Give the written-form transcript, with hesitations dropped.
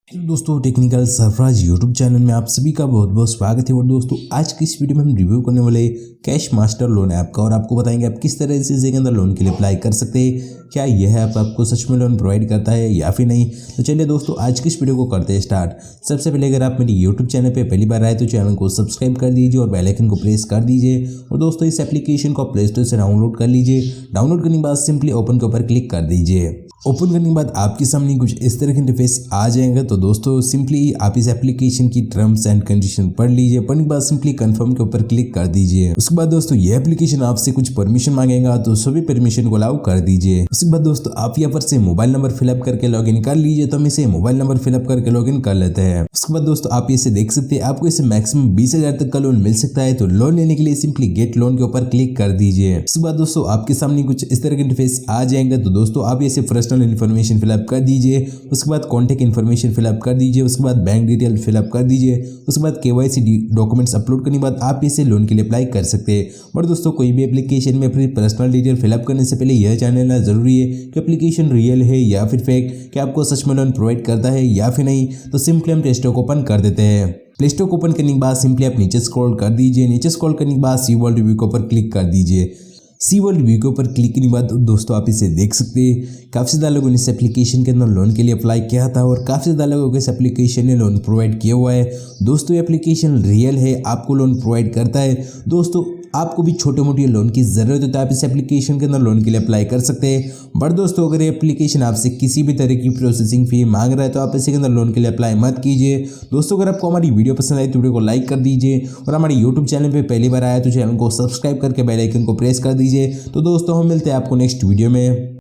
Hello दोस्तों, technical Sarfaraz YouTube channel में आप सभी का बहुत बहुत स्वागत है। और दोस्तों, आज की इस वीडियो में हम रिव्यू करने वाले कैश मास्टर लोन ऐप का और आपको बताएंगे आप किस तरह से इसके अंदर लोन के लिए अप्लाई कर सकते हैं। क्या यह ऐप आपको सच में लोन प्रोवाइड करता है या फिर नहीं। तो चलिए दोस्तों, आज की इस वीडियो को करते हैं स्टार्ट। सबसे पहले अगर आप मेरे यूट्यूब चैनल पर पहली बार आए तो चैनल को सब्सक्राइब कर दीजिए और बेल आइकन को प्रेस कर दीजिए। और दोस्तों, इस एप्लीकेशन को प्ले स्टोर से डाउनलोड कर लीजिए। डाउनलोड करने के बाद सिंपली ओपन के ऊपर क्लिक कर दीजिए। ओपन करने के बाद आपके सामने कुछ इस तरह का इंटरफेस आ जाएगा। तो दोस्तों, सिंपली आप इस एप्लीकेशन की टर्म्स एंड कंडीशन पढ़ लीजिए। पढ़ने के बाद सिंपली कंफर्म के ऊपर क्लिक कर दीजिए। उसके बाद दोस्तों, ये एप्लीकेशन आपसे कुछ परमिशन मांगेगा, तो सभी परमिशन को अलाउ कर दीजिए। उसके बाद दोस्तों, आप यहाँ पर से मोबाइल नंबर फिलअप करके लॉगिन कर लीजिए। तो हम इसे मोबाइल नंबर फिलअप करके लॉगिन कर लेते हैं। उसके बाद दोस्तों, आप इसे देख सकते हैं, आपको इसे मैक्सिमम 20,000 तक का लोन मिल सकता है। तो लोन लेने के लिए सिंपली गेट लोन के ऊपर क्लिक कर दीजिए। उसके बाद दोस्तों, आपके सामने कुछ इस तरह का इंटरफेस आ जाएगा। तो दोस्तों, आप इसे पर्सनल इन्फॉर्मेशन फिलअप कर दीजिए। उसके बाद कॉन्टैक्ट इन्फॉर्मेशन फिलअप कर दीजिए। उसके बाद बैंक डिटेल फिलअप कर दीजिए। उसके बाद केवाईसी डॉक्यूमेंट्स अपलोड करने के बाद आप इसे लोन के लिए अप्लाई कर सकते हैं। और दोस्तों, कोई भी एप्लीकेशन में अपनी पर्सनल डिटेल फिलअप करने से पहले यह जानना लेना जरूरी है कि एप्लीकेशन रियल है या फिर फेक, कि आपको सच में लोन प्रोवाइड करता है या फिर नहीं। तो सिंपली हम प्ले स्टोर को ओपन कर देते हैं। प्ले स्टोर को ओपन करने के बाद सिंपली आप नीचे स्क्रॉल कर दीजिए। नीचे स्क्रॉल करने के बाद सी वर्ल्ड रिव्यू के ऊपर क्लिक कर दीजिए। सी वर्ल्ड रिव्यू के ऊपर क्लिक करने के बाद दोस्तों, आप इसे देख सकते हैं, काफ़ी ज़्यादा लोगों ने इस एप्लीकेशन के अंदर लोन के लिए अप्लाई किया था और काफ़ी ज़्यादा लोगों को इस एप्लीकेशन ने लोन प्रोवाइड किया हुआ है। दोस्तों, ये एप्लीकेशन रियल है, आपको लोन प्रोवाइड करता है। दोस्तों, आपको भी छोटे मोटे लोन की ज़रूरत है तो आप इस एप्लीकेशन के अंदर लोन के लिए अप्लाई कर सकते हैं। बट दोस्तों, अगर ये एप्लीकेशन आपसे किसी भी तरह की प्रोसेसिंग फ़ी मांग रहा है तो आप इसके अंदर लोन के लिए अप्लाई मत कीजिए। दोस्तों, अगर आपको हमारी वीडियो पसंद आई तो वीडियो को लाइक कर दीजिए और हमारे यूट्यूब चैनल पर पहली बार आया तो चैनल को सब्सक्राइब करके बेल आइकन को प्रेस कर दीजिए। तो दोस्तों, हम मिलते हैं आपको नेक्स्ट वीडियो में।